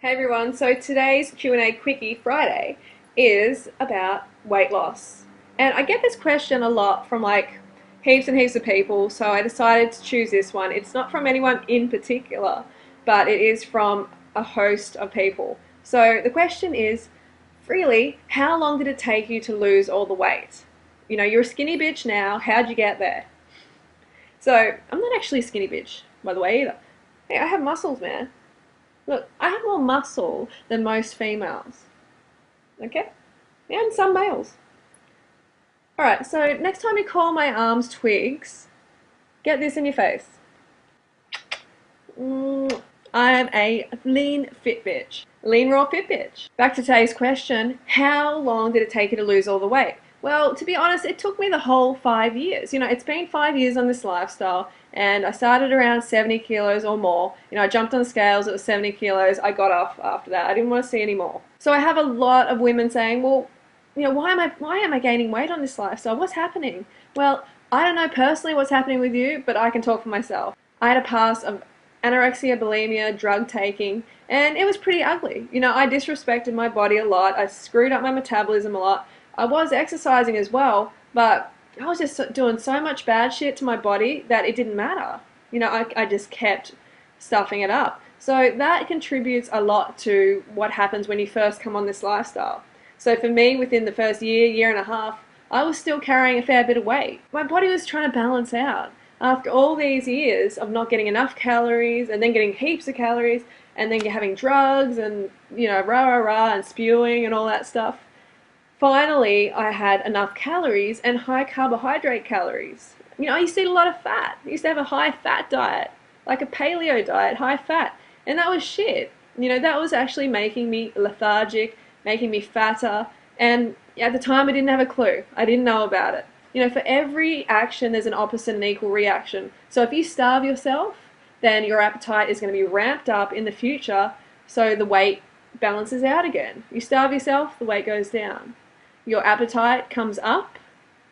Hey everyone, so today's Q&A Quickie Friday is about weight loss. And I get this question a lot from like heaps and heaps of people, so I decided to choose this one. It's not from anyone in particular, but it is from a host of people. So the question is, really, how long did it take you to lose all the weight? You know, you're a skinny bitch now, how'd you get there? So I'm not actually a skinny bitch, by the way, either. Hey, I have muscles, man. Look, I have more muscle than most females. Okay? And some males. Alright, so next time you call my arms twigs, get this in your face. I am a lean, fit bitch. Lean, raw, fit bitch. Back to today's question, how long did it take you to lose all the weight? Well, to be honest, it took me the whole 5 years. You know, it's been 5 years on this lifestyle, and I started around 70 kilos or more. You know, I jumped on the scales, it was 70 kilos, I got off after that. I didn't want to see any more. So I have a lot of women saying, well, you know, why am I gaining weight on this lifestyle? What's happening? Well, I don't know personally what's happening with you, but I can talk for myself. I had a past of anorexia, bulimia, drug taking, and it was pretty ugly. You know, I disrespected my body a lot. I screwed up my metabolism a lot. I was exercising as well, but I was just doing so much bad shit to my body that it didn't matter. You know, I just kept stuffing it up. So that contributes a lot to what happens when you first come on this lifestyle. So for me, within the first year and a half, I was still carrying a fair bit of weight. My body was trying to balance out. After all these years of not getting enough calories and then getting heaps of calories and then having drugs and, you know, rah and spewing and all that stuff, finally I had enough calories and high carbohydrate calories. You know, I used to eat a lot of fat. I used to have a high fat diet, like a paleo diet, high fat, and that was shit. You know, that was actually making me lethargic, making me fatter, and at the time I didn't have a clue. I didn't know about it. You know, for every action there's an opposite and equal reaction. So if you starve yourself, then your appetite is going to be ramped up in the future, so the weight balances out again. You starve yourself, the weight goes down. Your appetite comes up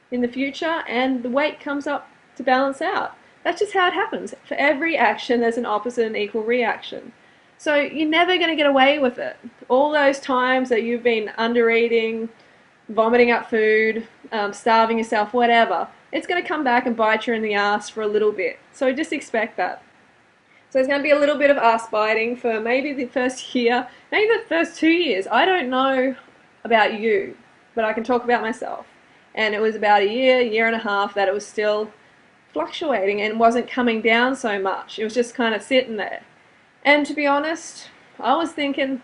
in the future and the weight comes up to balance out. That's just how it happens. For every action there's an opposite and equal reaction. So you're never going to get away with it. All those times that you've been under-eating, vomiting up food, starving yourself, whatever, it's going to come back and bite you in the ass for a little bit. So just expect that. So there's going to be a little bit of ass biting for maybe the first year, maybe the first 2 years. I don't know about you, but I can talk about myself. And it was about a year and a half that it was still fluctuating and wasn't coming down so much. It was just kind of sitting there. And to be honest, I was thinking,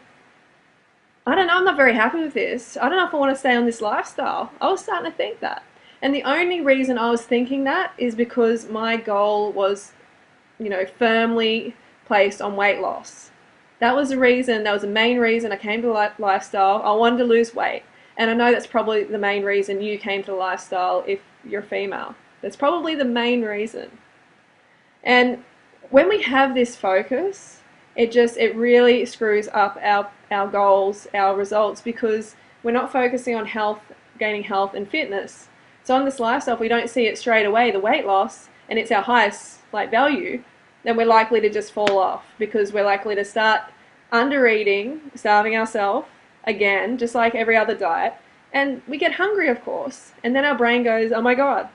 I don't know, I'm not very happy with this. I don't know if I want to stay on this lifestyle. I was starting to think that. And the only reason I was thinking that is because my goal was, you know, firmly placed on weight loss. That was the reason, that was the main reason I came to the lifestyle. I wanted to lose weight. And I know that's probably the main reason you came to the lifestyle if you're female. That's probably the main reason. And when we have this focus, it really screws up our goals, our results, because we're not focusing on health, gaining health and fitness. So on this lifestyle, if we don't see it straight away, the weight loss, and it's our highest value, then we're likely to just fall off, because we're likely to start under-eating, starving ourselves again, just like every other diet, and we get hungry, of course, and then our brain goes, oh my god,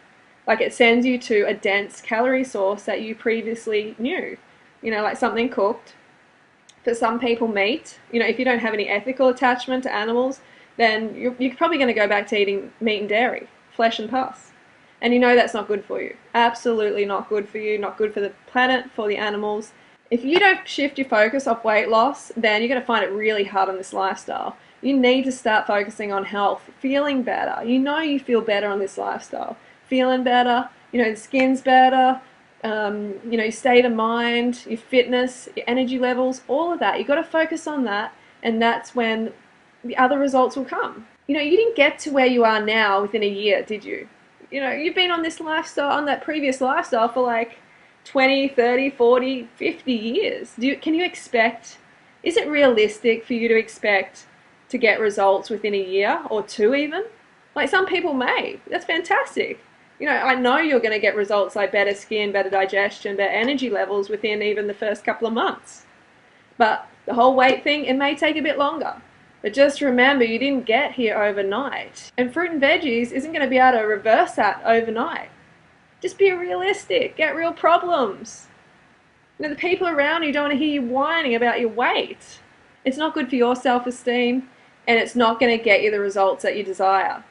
like it sends you to a dense calorie source that you previously knew, you know, like something cooked. For some people, meat, you know, if you don't have any ethical attachment to animals, then you're probably going to go back to eating meat and dairy, flesh and pus. And you know that's not good for you. Absolutely not good for you, not good for the planet, for the animals. If you don't shift your focus off weight loss, then you're going to find it really hard on this lifestyle. You need to start focusing on health, feeling better. You know you feel better on this lifestyle. Feeling better, you know, the skin's better, you know, your state of mind, your fitness, your energy levels, all of that. You've got to focus on that, and that's when the other results will come. You know, you didn't get to where you are now within a year, did you? You know, you've been on this lifestyle, on that previous lifestyle for like 20, 30, 40, 50 years. Can you expect, is it realistic for you to expect to get results within a year or two even? Like some people may. That's fantastic. You know, I know you're going to get results like better skin, better digestion, better energy levels within even the first couple of months. But The whole weight thing, it may take a bit longer. But just remember, you didn't get here overnight. And fruit and veggies isn't going to be able to reverse that overnight. Just be realistic. Get real problems. You know, the people around you don't want to hear you whining about your weight. It's not good for your self-esteem, and it's not going to get you the results that you desire.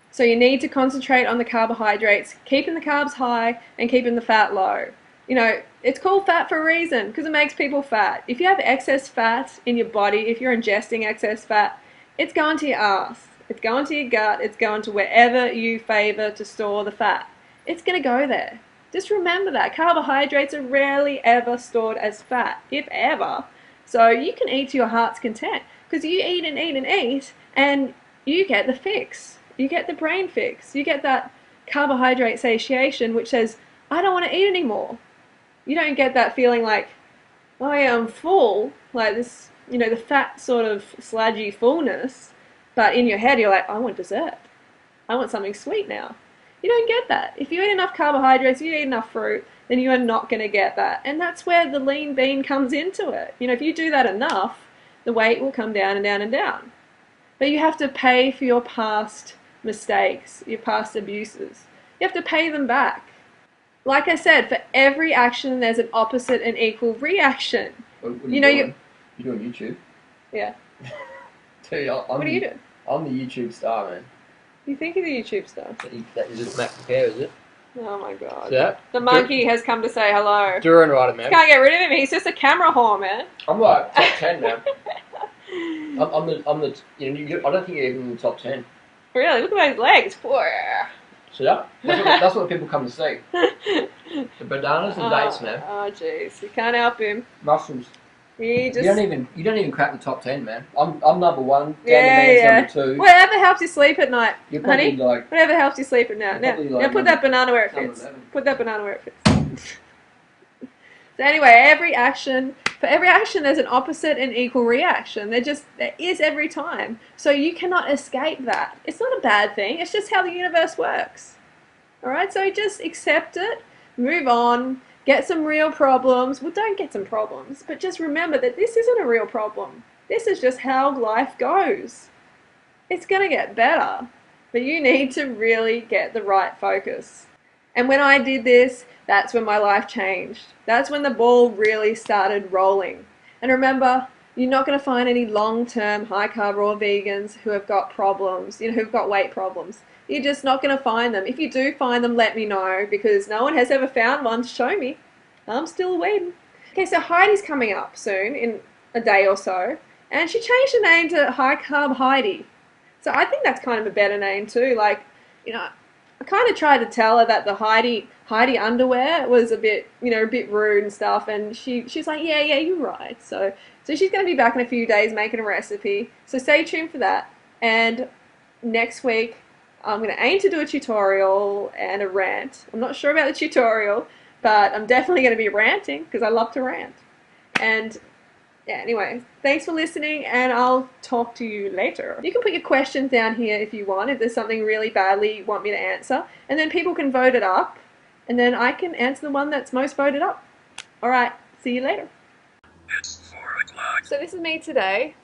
So you need to concentrate on the carbohydrates, keeping the carbs high and keeping the fat low. You know, it's called fat for a reason, because it makes people fat. If you have excess fat in your body, if you're ingesting excess fat, it's going to your ass. It's going to your gut. It's going to wherever you favor to store the fat. It's going to go there. Just remember that. Carbohydrates are rarely ever stored as fat, if ever. So you can eat to your heart's content, because you eat and eat and eat, and you get the fix. You get the brain fix. You get that carbohydrate satiation, which says, I don't want to eat anymore. You don't get that feeling like, oh yeah, I'm full, like this, you know, the fat sort of sludgy fullness, but in your head you're like, I want dessert. I want something sweet now. You don't get that. If you eat enough carbohydrates, you eat enough fruit, then you are not going to get that. And that's where the lean bean comes into it. You know, if you do that enough, the weight will come down and down and down. But you have to pay for your past mistakes, your past abuses. You have to pay them back. Like I said, for every action, there's an opposite and equal reaction. What are you doing? You're doing YouTube? Yeah. Dude, What are you doing? I'm the YouTube star, man. You think you're the YouTube star? That is it, Mac Compare, is it? Oh my god. Yeah. The monkey has come to say hello. Doing right, man. Can't get rid of him. He's just a camera whore, man. I'm like top 10, man. I'm the. You know, I don't think you're even in the top 10. Really? Look at those legs. So that's what people come to see. The bananas and dates, man. Oh jeez, you can't help him. Mushrooms. You just. You don't even crack the top 10, man. I'm number one. Yeah. Number two. Whatever helps you sleep at night, You're probably honey. like. Whatever helps you sleep at night. Now put that banana where it fits. Put that banana where it fits. So anyway, for every action there's an opposite and equal reaction. There is every time. So you cannot escape that. It's not a bad thing. It's just how the universe works. Alright, so just accept it, move on, get some real problems. Well, don't get some problems, but just remember that this isn't a real problem. This is just how life goes. It's going to get better, but you need to really get the right focus. And when I did this, that's when my life changed. That's when the ball really started rolling. And remember, you're not going to find any long-term high-carb raw vegans who have got problems, you know, who've got weight problems. You're just not going to find them. If you do find them, let me know, because no one has ever found one to show me. I'm still waiting. Okay, so Heidi's coming up soon, in a day or so, and she changed her name to High Carb Heidi. So I think that's kind of a better name too. Like, you know, I kind of tried to tell her that the Heidi underwear was a bit, you know, a bit rude and stuff, and she's like, yeah, you're right. So she's going to be back in a few days making a recipe. So stay tuned for that. And next week, I'm going to aim to do a tutorial and a rant. I'm not sure about the tutorial, but I'm definitely going to be ranting because I love to rant. And yeah, anyway, thanks for listening, and I'll talk to you later. You can put your questions down here if you want, if there's something really badly you want me to answer, and then people can vote it up, and then I can answer the one that's most voted up. Alright, see you later. It's 4 o'clock. So this is me today.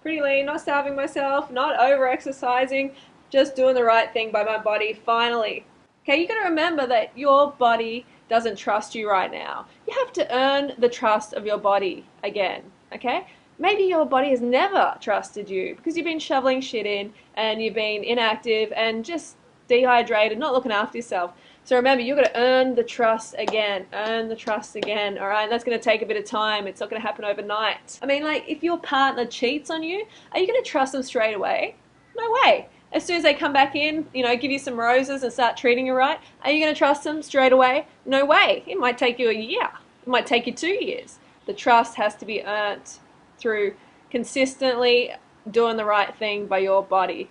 Pretty lean, not starving myself, not over-exercising, just doing the right thing by my body, finally. Okay, you got to remember that your body doesn't trust you right now. You have to earn the trust of your body again, okay? Maybe your body has never trusted you because you've been shoveling shit in and you've been inactive and just dehydrated, not looking after yourself. So remember, you've got to earn the trust again, all right? And that's going to take a bit of time. It's not going to happen overnight. I mean, like, if your partner cheats on you, are you going to trust them straight away? No way. As soon as they come back in, you know, give you some roses and start treating you right, are you going to trust them straight away? No way. It might take you a year. It might take you 2 years. The trust has to be earned through consistently doing the right thing by your body.